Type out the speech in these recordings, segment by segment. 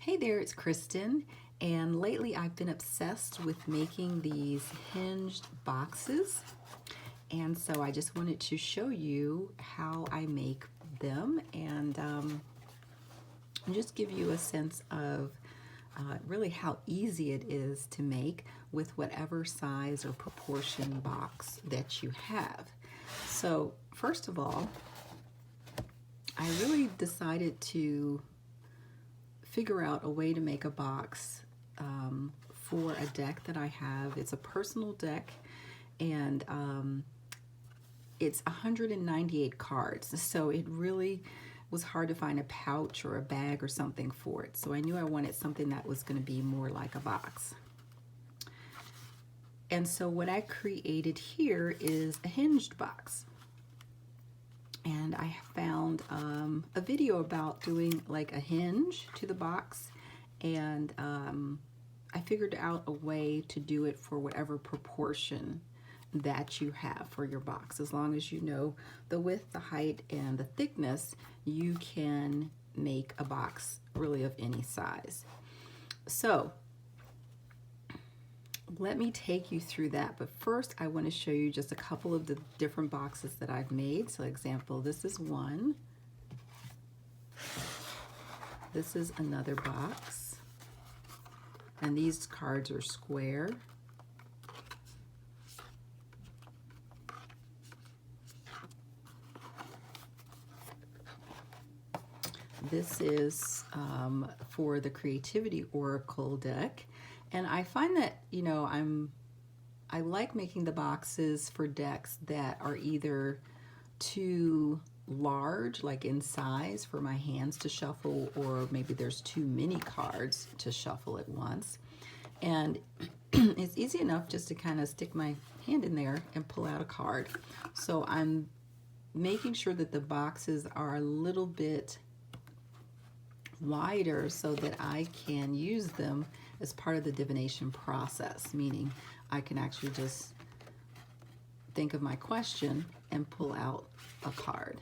Hey there, it's Kristen, and lately I've been obsessed with making these hinged boxes, and so I just wanted to show you how I make them and just give you a sense of really how easy it is to make with whatever size or proportion box that you have. So first of all, I really decided to figure out a way to make a box for a deck that I have. It's a personal deck, and it's 198 cards, so it really was hard to find a pouch or a bag or something for it. So I knew I wanted something that was going to be more like a box. And so what I created here is a hinged box. And I found a video about doing like a hinge to the box, and I figured out a way to do it for whatever proportion that you have for your box. As long as you know the width, the height, and the thickness, you can make a box really of any size. So let me take you through that, but first I want to show you just a couple of the different boxes that I've made. So example, this is one. This is another box. And these cards are square. This is for the Creativity Oracle deck. And I find that, you know, I like making the boxes for decks that are either too large, like in size for my hands to shuffle, or maybe there's too many cards to shuffle at once. And it's easy enough just to kind of stick my hand in there and pull out a card. So I'm making sure that the boxes are a little bit wider so that I can use them as part of the divination process, meaning I can actually just think of my question and pull out a card.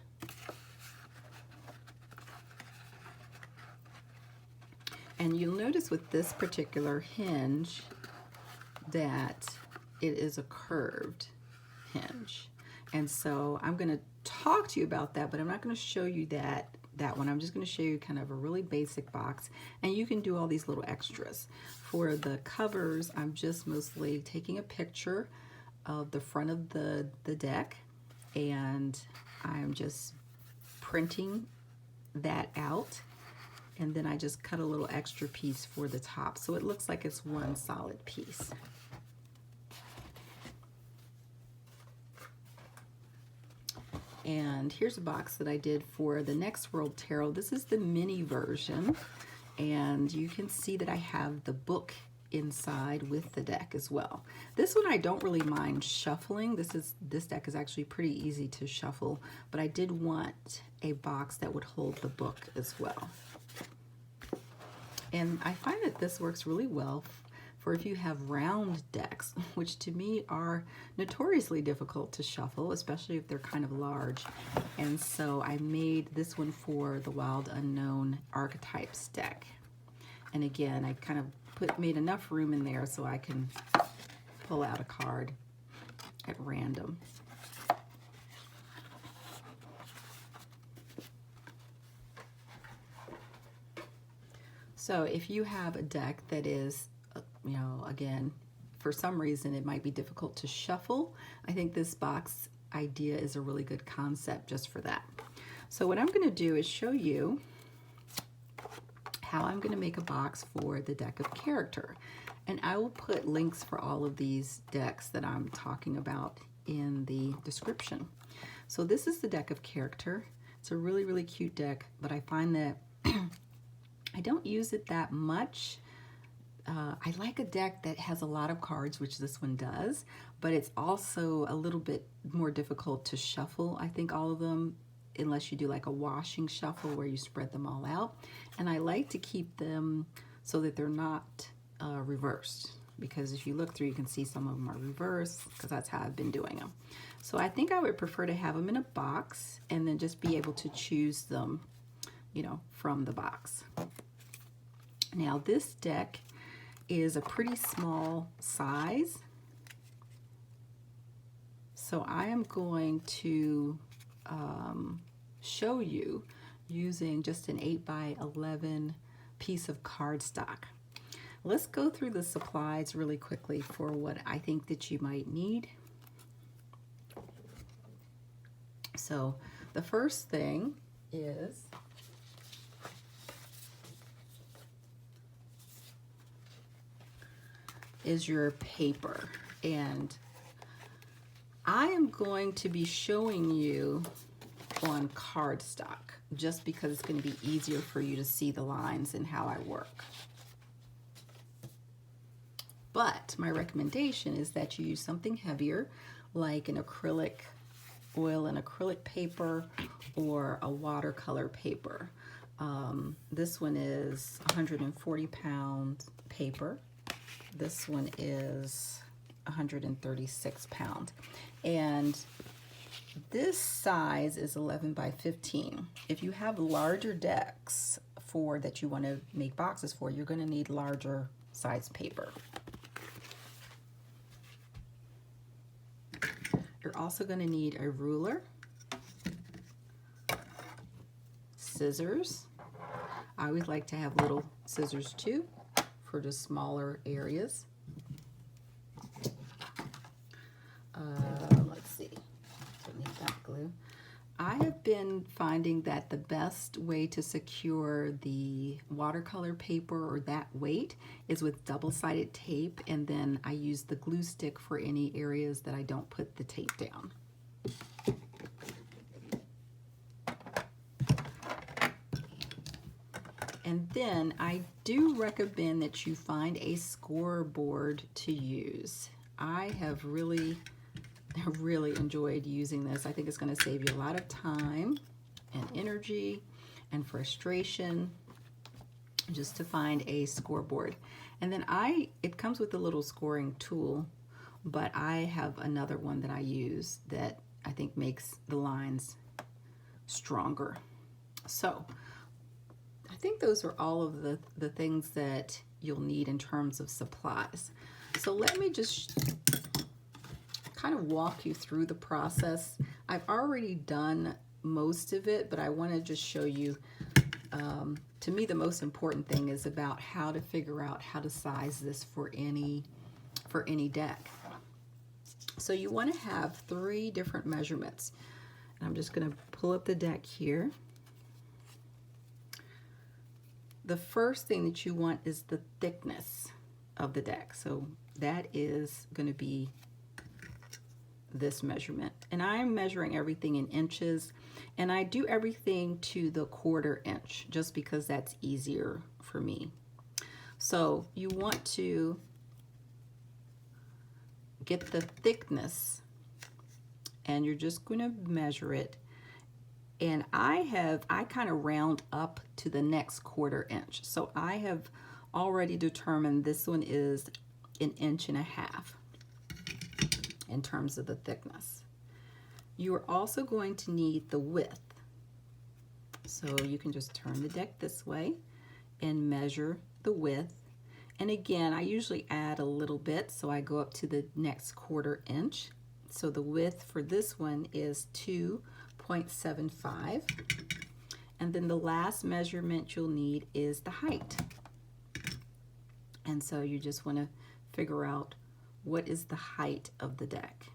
And you'll notice with this particular hinge that it is a curved hinge. And so I'm going to talk to you about that, but I'm not going to show you that one. I'm just going to show you kind of a really basic box, and you can do all these little extras. For the covers, I'm just mostly taking a picture of the front of the deck, and I'm just printing that out, and then I just cut a little extra piece for the top so it looks like it's one solid piece. And here's a box that I did for the Next World Tarot. This is the mini version, and you can see that I have the book inside with the deck as well. This one I don't really mind shuffling. This deck is actually pretty easy to shuffle, but I did want a box that would hold the book as well. And I find that this works really well for if you have round decks, which to me are notoriously difficult to shuffle, especially if they're kind of large. And so I made this one for the Wild Unknown Archetypes deck. And again, I kind of made enough room in there so I can pull out a card at random. So if you have a deck that is, you know, again, for some reason it might be difficult to shuffle, I think this box idea is a really good concept just for that. So what I'm going to do is show you how I'm going to make a box for the deck of character. And I will put links for all of these decks that I'm talking about in the description. So this is the deck of character. It's a really, really cute deck, but I find that I don't use it that much. I like a deck that has a lot of cards, which this one does, but it's also a little bit more difficult to shuffle, I think, all of them, unless you do like a washing shuffle where you spread them all out. And I like to keep them so that they're not reversed, because if you look through, you can see some of them are reversed, because that's how I've been doing them. So I think I would prefer to have them in a box and then just be able to choose them, you know, from the box. Now this deck is a pretty small size, so I am going to show you using just an 8x11 piece of cardstock. Let's go through the supplies really quickly for what I think that you might need. So the first thing is your paper, and I am going to be showing you on cardstock just because it's going to be easier for you to see the lines and how I work. But my recommendation is that you use something heavier like an acrylic oil and acrylic paper or a watercolor paper. This one is 140 pound paper. This one is 136 pound. And this size is 11 by 15. If you have larger decks that you want to make boxes for, you're going to need larger size paper. You're also going to need a ruler, scissors. I always like to have little scissors too for the smaller areas. Let's see, don't need that glue. I have been finding that the best way to secure the watercolor paper or that weight is with double-sided tape, and then I use the glue stick for any areas that I don't put the tape down. And then I do recommend that you find a scoreboard to use. I have really enjoyed using this. I think it's going to save you a lot of time and energy and frustration just to find a scoreboard. And then it comes with a little scoring tool, but I have another one that I use that I think makes the lines stronger. So I think those are all of the things that you'll need in terms of supplies. So let me just kind of walk you through the process. I've already done most of it, but I want to just show you, to me the most important thing is about how to figure out how to size this for any deck. So you want to have 3 different measurements. And I'm just going to pull up the deck here. The first thing that you want is the thickness of the deck. So that is going to be this measurement, and I'm measuring everything in inches, and I do everything to the 1/4 inch just because that's easier for me. So you want to get the thickness, and you're just going to measure it, and I kind of round up to the next 1/4 inch. So I have already determined this one is 1.5 inches in terms of the thickness. You are also going to need the width. So you can just turn the deck this way and measure the width. And again, I usually add a little bit, so I go up to the next 1/4 inch. So the width for this one is 2.75. And then the last measurement you'll need is the height. And so you just want to figure out what is the height of the deck.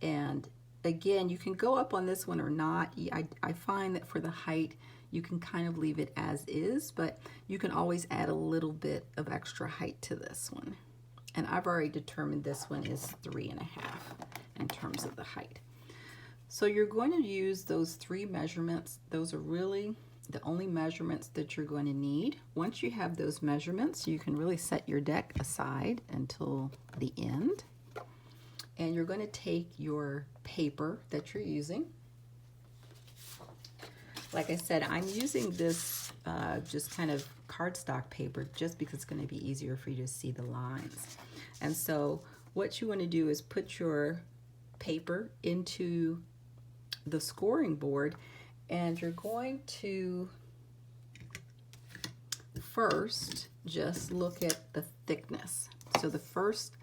And again, you can go up on this one or not. I find that for the height, you can kind of leave it as is, but you can always add a little bit of extra height to this one. And I've already determined this one is 3.5 in terms of the height. So you're going to use those 3 measurements. Those are really the only measurements that you're going to need. Once you have those measurements, you can really set your deck aside until the end. And you're going to take your paper that you're using. Like I said, I'm using this just kind of cardstock paper just because it's going to be easier for you to see the lines. And so what you want to do is put your paper into the scoring board, and you're going to first, just look at the thickness. So the first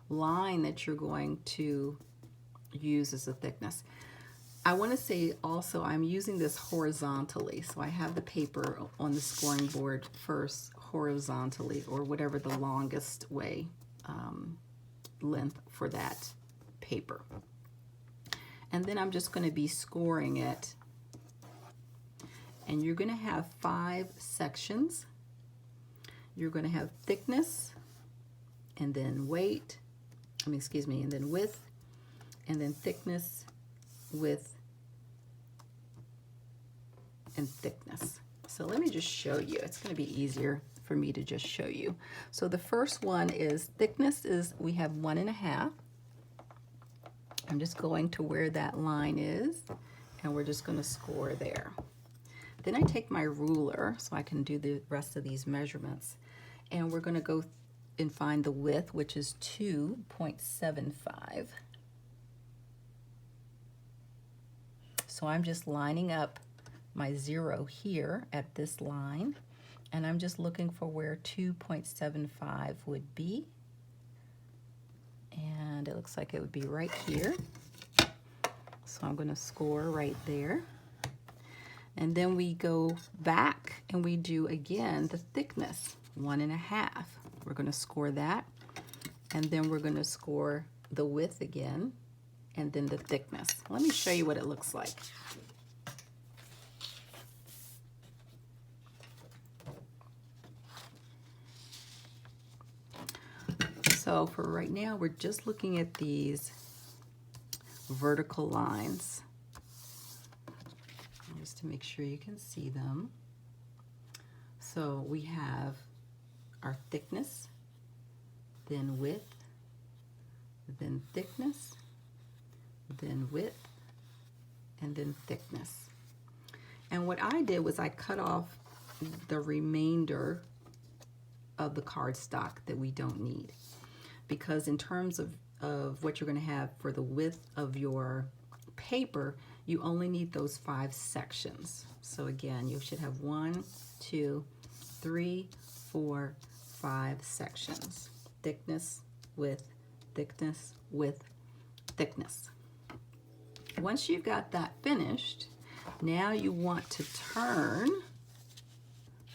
line that you're going to use is the thickness. I want to say also I'm using this horizontally. So I have the paper on the scoring board first horizontally, or whatever the longest way length for that paper. And then I'm just going to be scoring it. And you're going to have 5 sections. You're going to have thickness, and then weight, and then width, and then thickness, width, and thickness. So let me just show you. It's going to be easier for me to just show you. So the first one is thickness is, we have 1.5. I'm just going to where that line is, and we're just going to score there. Then I take my ruler so I can do the rest of these measurements, and we're going to go and find the width, which is 2.75. So I'm just lining up my 0 here at this line, and I'm just looking for where 2.75 would be. And it looks like it would be right here. So I'm going to score right there. And then we go back and we do again the thickness, 1.5. We're going to score that. And then we're going to score the width again, and then the thickness. Let me show you what it looks like. So for right now, we're just looking at these vertical lines, just to make sure you can see them. So we have our thickness, then width, then thickness, then width, and then thickness. And what I did was I cut off the remainder of the cardstock that we don't need, because in terms of what you're going to have for the width of your paper, you only need those 5 sections. So again, you should have 1, 2, 3, 4, 5 sections. Thickness, width, thickness, width, thickness. Once you've got that finished, now you want to turn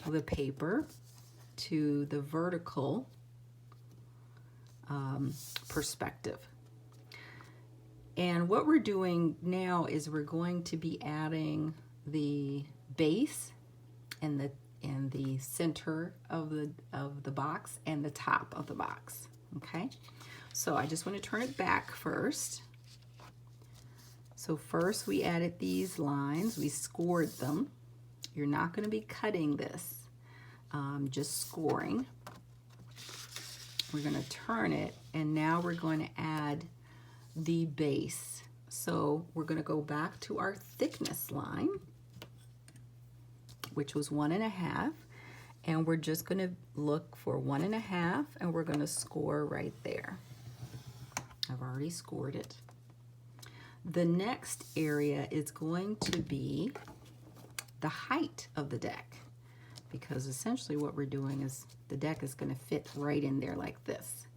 the paper to the vertical perspective. And what we're doing now is we're going to be adding the base and the center of the box and the top of the box. Okay, so I just want to turn it back first. So first we added these lines, we scored them. You're not going to be cutting this, just scoring. We're going to turn it, and now we're going to add the base. So we're going to go back to our thickness line, which was 1.5, and we're just going to look for 1.5, and we're going to score right there. I've already scored it. The next area is going to be the height of the deck, because essentially what we're doing is the deck is going to fit right in there like this.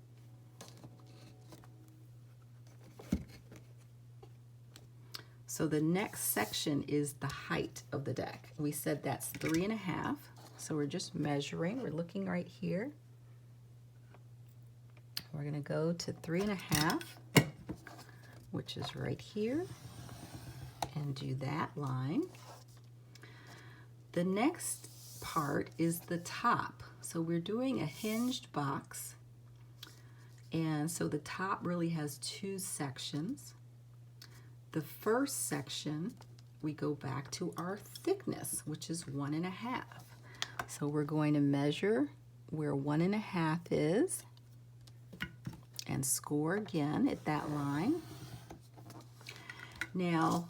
So the next section is the height of the deck. We said that's 3.5. So we're just measuring. We're looking right here. We're going to go to 3.5, which is right here, and do that line. The next part is the top. So we're doing a hinged box, and so the top really has 2 sections. The first section, we go back to our thickness, which is 1.5. So we're going to measure where 1.5 is and score again at that line. Now,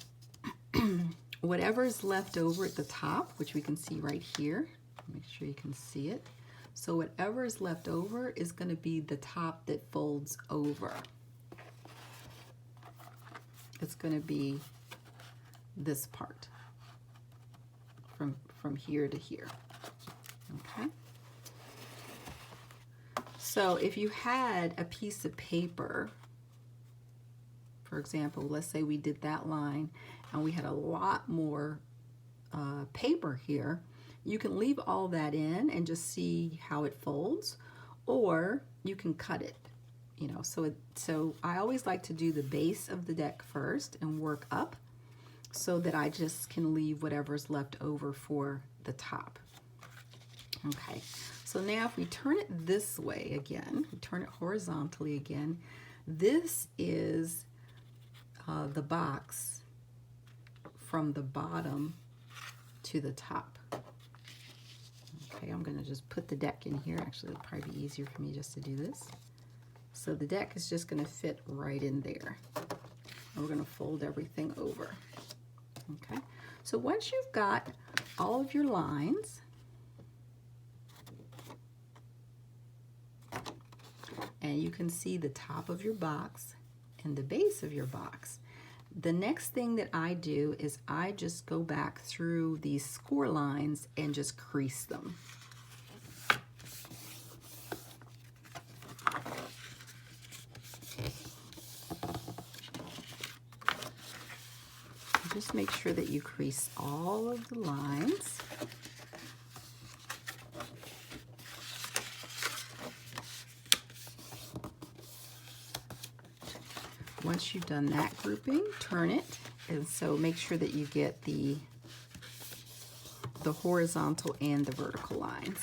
whatever is left over at the top, which we can see right here, make sure you can see it. So whatever is left over is going to be the top that folds over. It's going to be this part from here to here. Okay. So if you had a piece of paper, for example, let's say we did that line and we had a lot more paper here, you can leave all that in and just see how it folds, or you can cut it. You know, so I always like to do the base of the deck first and work up so that I just can leave whatever's left over for the top. Okay, so now if we turn it this way again, we turn it horizontally again, this is the box from the bottom to the top. Okay, I'm gonna just put the deck in here. Actually, it'll probably be easier for me just to do this. So the deck is just gonna fit right in there. And we're gonna fold everything over. Okay, so once you've got all of your lines, and you can see the top of your box and the base of your box, the next thing that I do is I just go back through these score lines and just crease them. Just make sure that you crease all of the lines. Once you've done that grouping, turn it, and so make sure that you get the horizontal and the vertical lines.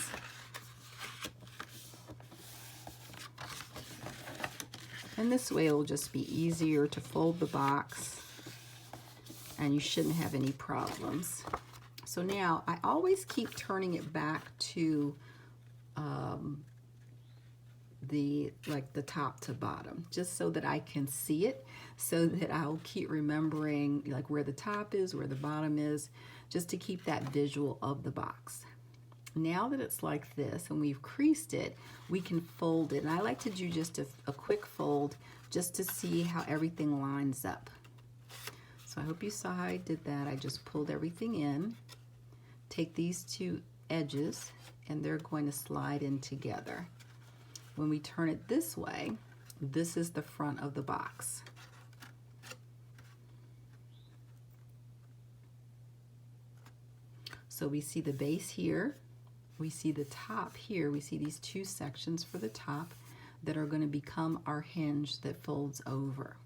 And this way it'll just be easier to fold the box, and you shouldn't have any problems. So now I always keep turning it back to the top to bottom, just so that I can see it, so that I'll keep remembering like where the top is, where the bottom is, just to keep that visual of the box. Now that it's like this and we've creased it, we can fold it. And I like to do just a quick fold just to see how everything lines up. So I hope you saw how I did that. I just pulled everything in, take these two edges, and they're going to slide in together. When we turn it this way, this is the front of the box. So we see the base here, we see the top here, we see these two sections for the top that are going to become our hinge that folds over.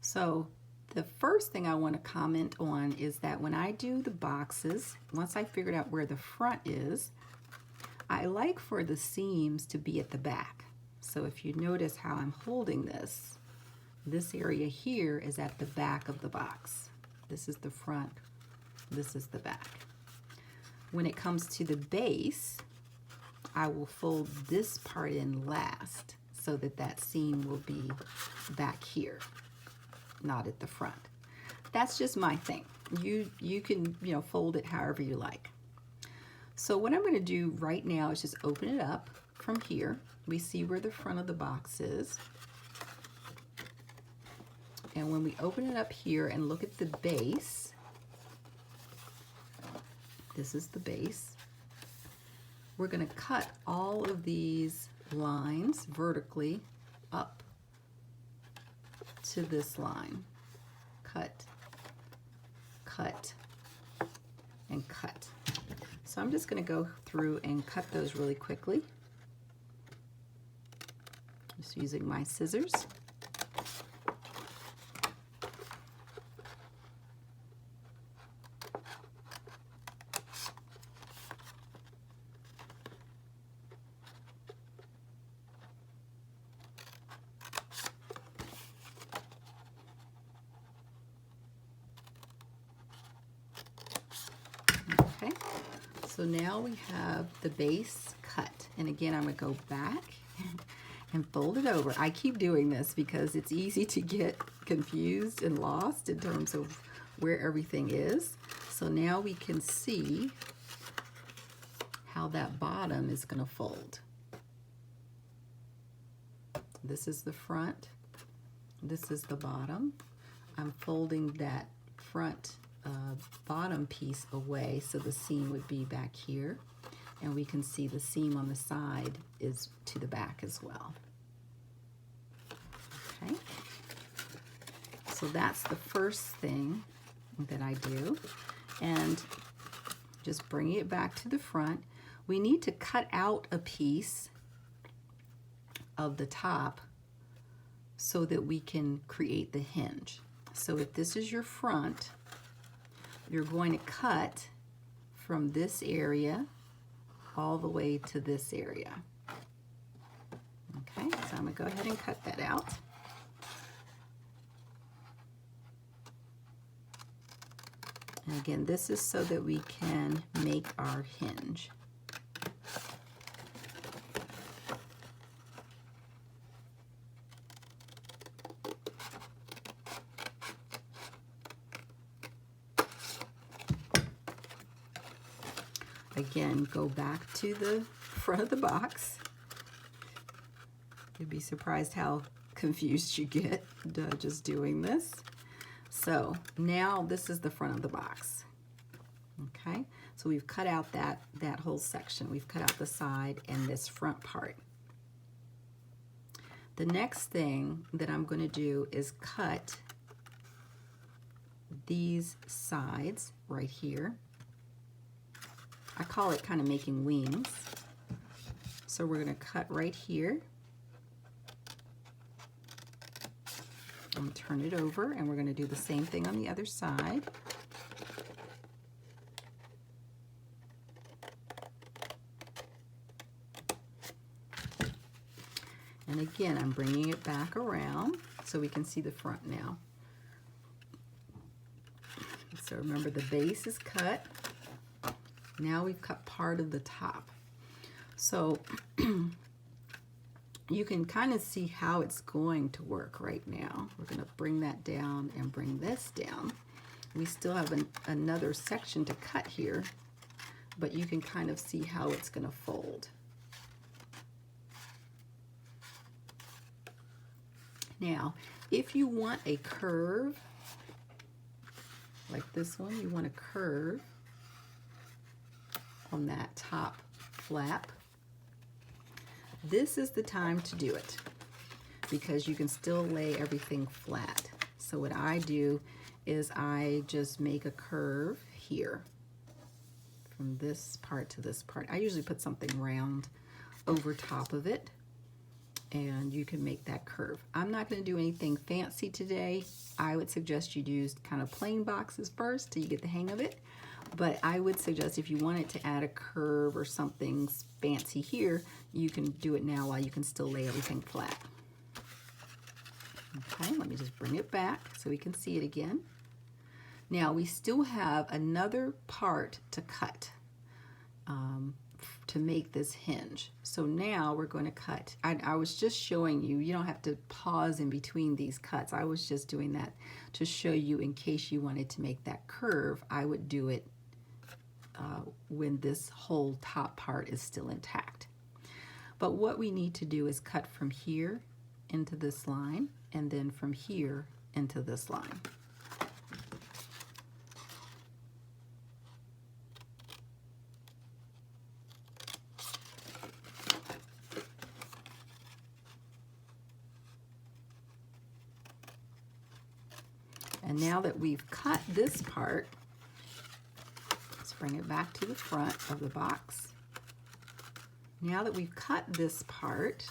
So the first thing I want to comment on is that when I do the boxes, once I figured out where the front is, I like for the seams to be at the back. So if you notice how I'm holding this area here is at the back of the box. This is the front, this is the back. When it comes to the base, I will fold this part in last so that that seam will be back here, not at the front. That's just my thing. You can, you know, fold it however you like. So what I'm going to do right now is just open it up from here. We see where the front of the box is. And when we open it up here and look at the base, this is the base. We're going to cut all of these lines vertically up to this line. Cut, cut, and cut. So I'm just going to go through and cut those really quickly. Just using my scissors. Okay. So now we have the base cut. And again, I'm going to go back and fold it over. I keep doing this because it's easy to get confused and lost in terms of where everything is. So now we can see how that bottom is going to fold. This is the front. This is the bottom. I'm folding that front bottom piece away so the seam would be back here, And we can see the seam on the side is to the back as well. Okay, so that's the first thing that I do. And just bringing it back to the front, we need to cut out a piece of the top so that we can create the hinge. So if this is your front, you're going to cut from this area all the way to this area. Okay, so I'm going to go ahead and cut that out. And again, this is so that we can make our hinge. Again, go back to the front of the box. You'd be surprised how confused you get just doing this. So now this is the front of the box. Okay, so we've cut out that whole section. We've cut out the side and this front part. The next thing that I'm going to do is cut these sides right here. I call it kind of making wings. So we're going to cut right here. I'm going to turn it over, and we're going to do the same thing on the other side. And again, I'm bringing it back around so we can see the front now. So remember, the base is cut. Now we've cut part of the top. So you can kind of see how it's going to work right now. We're going to bring that down and bring this down. We still have another section to cut here, but you can kind of see how it's going to fold. Now, if you want a curve, like this one, you want a curve on that top flap, this is the time to do it because you can still lay everything flat. So what I do is I just make a curve here from this part to this part. I usually put something round over top of it, and you can make that curve. I'm not going to do anything fancy today. I would suggest you do kind of plain boxes first till you get the hang of it. But I would suggest if you wanted to add a curve or something fancy here, you can do it now while you can still lay everything flat. Okay, let me just bring it back so we can see it again. Now we still have another part to cut to make this hinge. So now we're going to cut. I was just showing you, you don't have to pause in between these cuts. I was just doing that to show you in case you wanted to make that curve. I would do it when this whole top part is still intact. But what we need to do is cut from here into this line and then from here into this line. And now that we've cut this part, let's bring it back to the front of the box. Now that we've cut this part,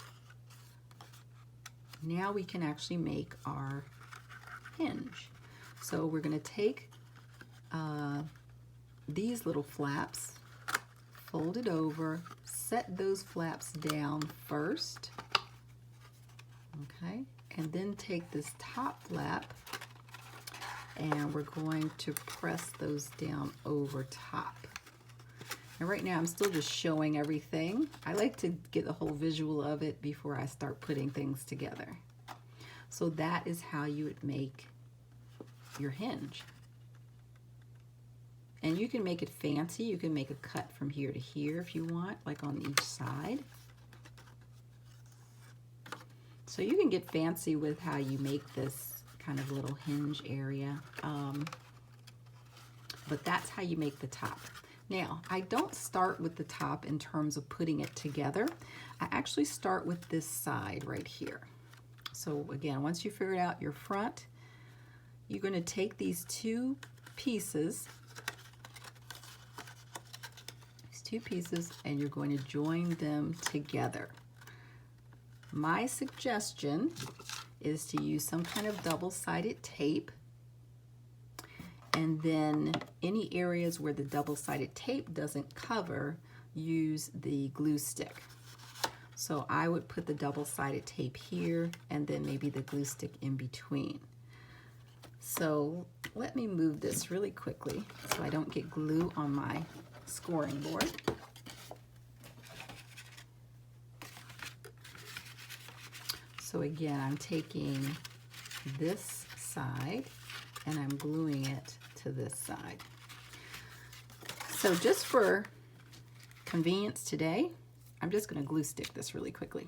now we can actually make our hinge. So we're going to take these little flaps, fold it over, set those flaps down first, okay, and then take this top flap and we're going to press those down over top. And right now I'm still just showing everything. I like to get the whole visual of it before I start putting things together. So that is how you would make your hinge. And you can make it fancy. You can make a cut from here to here if you want, like on each side. So you can get fancy with how you make this kind of little hinge area. But that's how you make the top. Now, I don't start with the top in terms of putting it together. I actually start with this side right here. So again, once you figured out your front, you're going to take these two pieces, and you're going to join them together. My suggestion is to use some kind of double-sided tape, and then any areas where the double-sided tape doesn't cover, use the glue stick. So I would put the double-sided tape here and then maybe the glue stick in between. So let me move this really quickly so I don't get glue on my scoring board. So again, I'm taking this side and I'm gluing it to this side. So just for convenience today, I'm just going to glue stick this really quickly.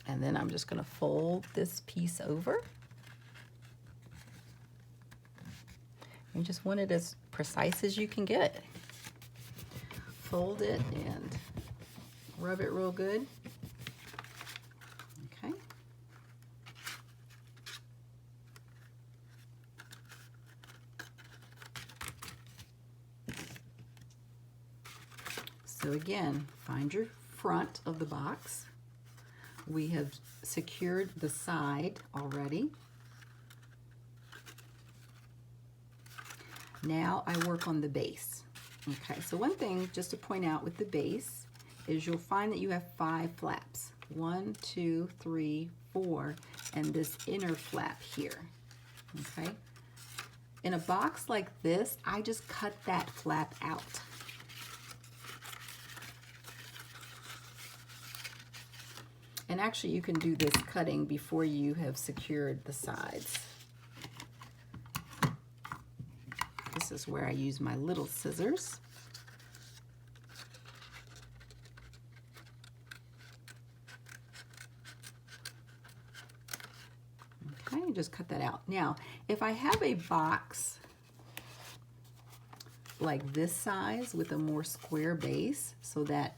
And then I'm just going to fold this piece over. You just want it as precise as you can get it. Fold it and rub it real good. Okay. So again, find your front of the box. We have secured the side already. Now I work on the base. Okay, so one thing just to point out with the base is you'll find that you have 5 flaps. 1, 2, 3, 4, and this inner flap here. Okay. In a box like this, I just cut that flap out. And actually you can do this cutting before you have secured the sides. This is where I use my little scissors. Okay, just cut that out. Now, if I have a box like this size with a more square base, so that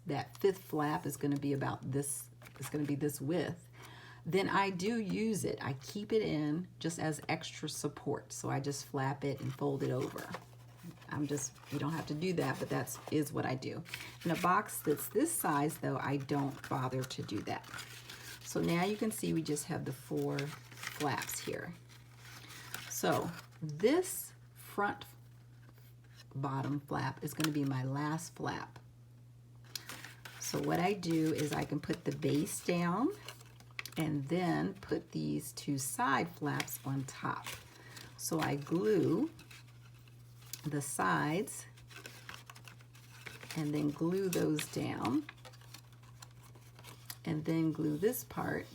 5th flap is going to be about this, it's going to be this width, then I do use it. I keep it in just as extra support. So I just flap it and fold it over. You don't have to do that, but that is what I do. In a box that's this size though, I don't bother to do that. So now you can see we just have the 4 flaps here. So this front bottom flap is going to be my last flap. So what I do is I can put the base down and then put these 2 side flaps on top. So I glue the sides and then glue those down, and then glue this part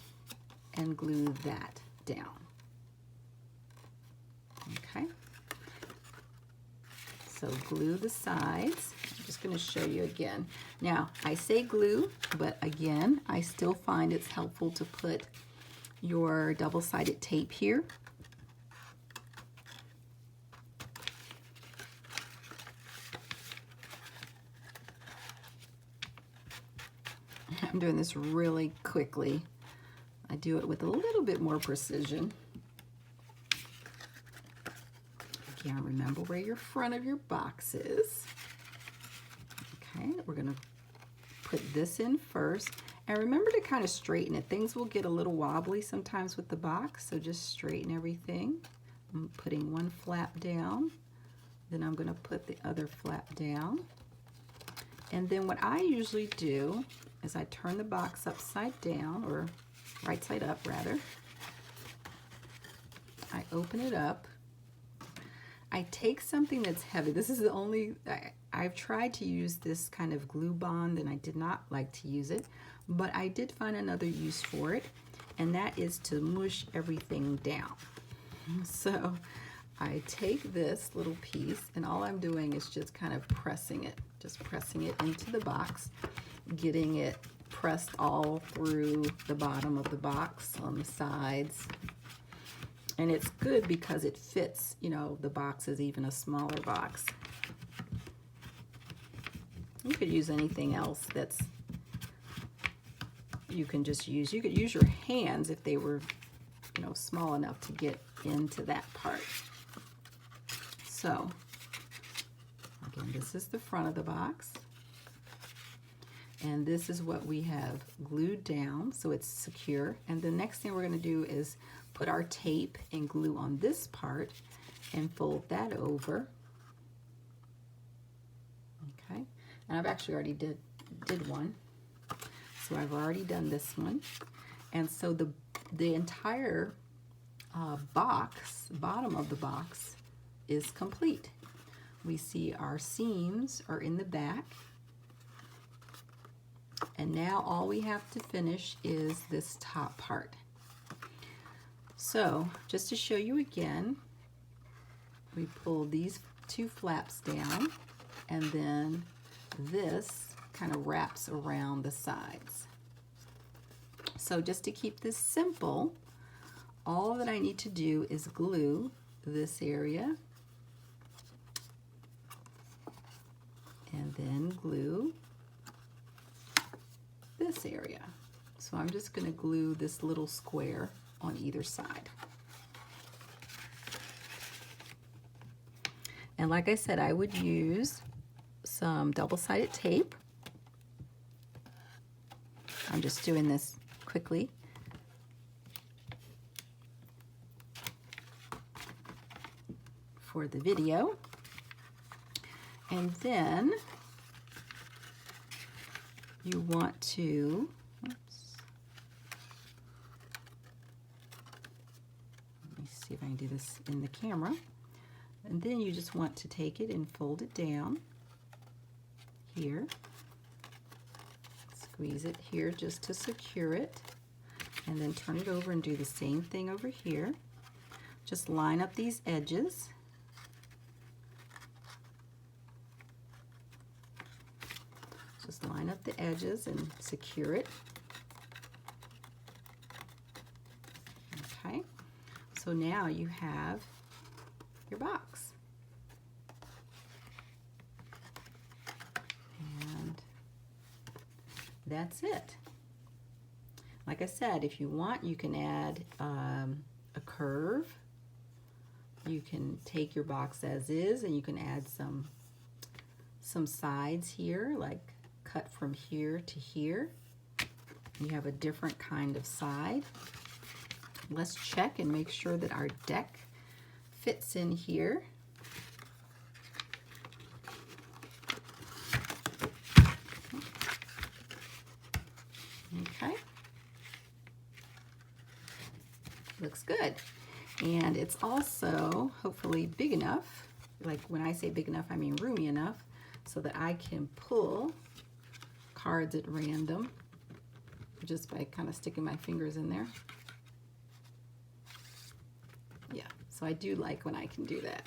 and glue that down. Okay. So glue the sides. I'm just going to show you again. Now, I say glue, but again, I still find it's helpful to put your double-sided tape here. I'm doing this really quickly. I do it with a little bit more precision. Again, remember where your front of your box is. Okay, we're going to put this in first. And remember to kind of straighten it. Things will get a little wobbly sometimes with the box, so just straighten everything. I'm putting one flap down. Then I'm going to put the other flap down. And then what I usually do is I turn the box upside down, or right side up rather. I open it up. I take something that's heavy. This is the only, I've tried to use this kind of glue bond and I did not like to use it, but I did find another use for it, and that is to mush everything down. So I take this little piece and all I'm doing is just kind of pressing it into the box, getting it pressed all through the bottom of the box on the sides. And it's good because it fits, you know, the box is even a smaller box. You could use anything else that's, you can just use, you could use your hands if they were, you know, small enough to get into that part. So, again, this is the front of the box. And this is what we have glued down so it's secure. And the next thing we're going to do is put our tape and glue on this part and fold that over. Okay, and I've actually already did one. So I've already done this one. And so the entire box, bottom of the box, is complete. We see our seams are in the back. And now all we have to finish is this top part. So just to show you again, we pull these two flaps down and then this kind of wraps around the sides. So just to keep this simple, all that I need to do is glue this area and then glue this area. So I'm just going to glue this little square on either side. And like I said, I would use some double-sided tape. I'm just doing this quickly. For the video. And then you want to, oops, let me see if I can do this in the camera. And then you just want to take it and fold it down here. Squeeze it here just to secure it. And then turn it over and do the same thing over here. Just line up these edges. Just line up the edges and secure it. Okay, so now you have your box. And that's it. Like I said, if you want, you can add a curve. You can take your box as is and you can add some sides here, like cut from here to here. You have a different kind of side. Let's check and make sure that our deck fits in here. Okay. Looks good. And it's also hopefully big enough, like when I say big enough, I mean roomy enough, so that I can pull cards at random just by kind of sticking my fingers in there. Yeah, so I do like when I can do that.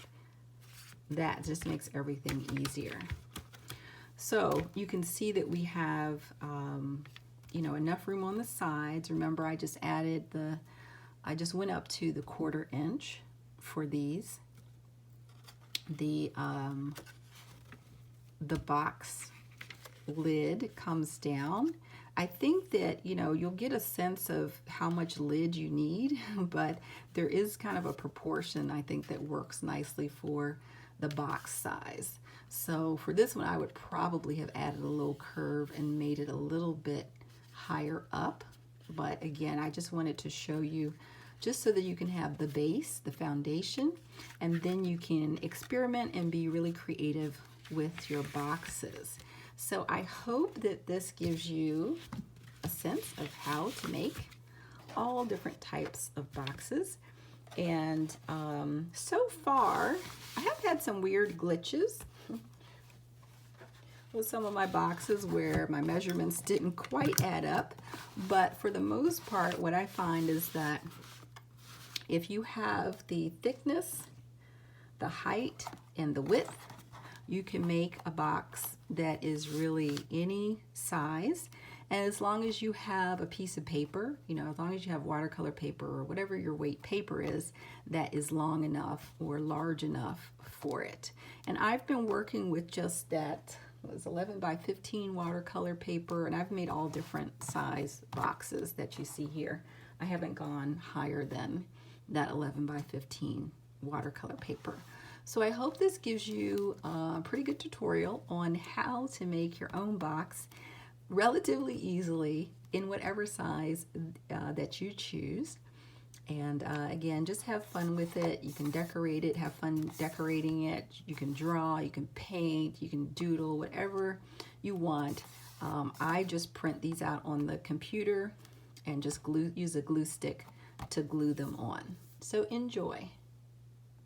That just makes everything easier. So you can see that we have you know, enough room on the sides. Remember, I just went up to the 1/4 inch for these. The box lid comes down. I think that, you know, you'll get a sense of how much lid you need, but there is kind of a proportion, I think, that works nicely for the box size. So for this one, I would probably have added a little curve and made it a little bit higher up. But again, I just wanted to show you just so that you can have the base, the foundation, and then you can experiment and be really creative with your boxes. So I hope that this gives you a sense of how to make all different types of boxes. And so far, I have had some weird glitches with some of my boxes where my measurements didn't quite add up. But for the most part, what I find is that if you have the thickness the height and the width. You can make a box that is really any size. And as long as you have a piece of paper, you know, as long as you have watercolor paper or whatever your weight paper is, that is long enough or large enough for it. And I've been working with just that, it was 11 by 15 watercolor paper, and I've made all different size boxes that you see here. I haven't gone higher than that 11 by 15 watercolor paper. So I hope this gives you a pretty good tutorial on how to make your own box relatively easily in whatever size that you choose. And again, just have fun with it. You can decorate it, have fun decorating it. You can draw, you can paint, you can doodle, whatever you want. I just print these out on the computer and just use a glue stick to glue them on. So enjoy.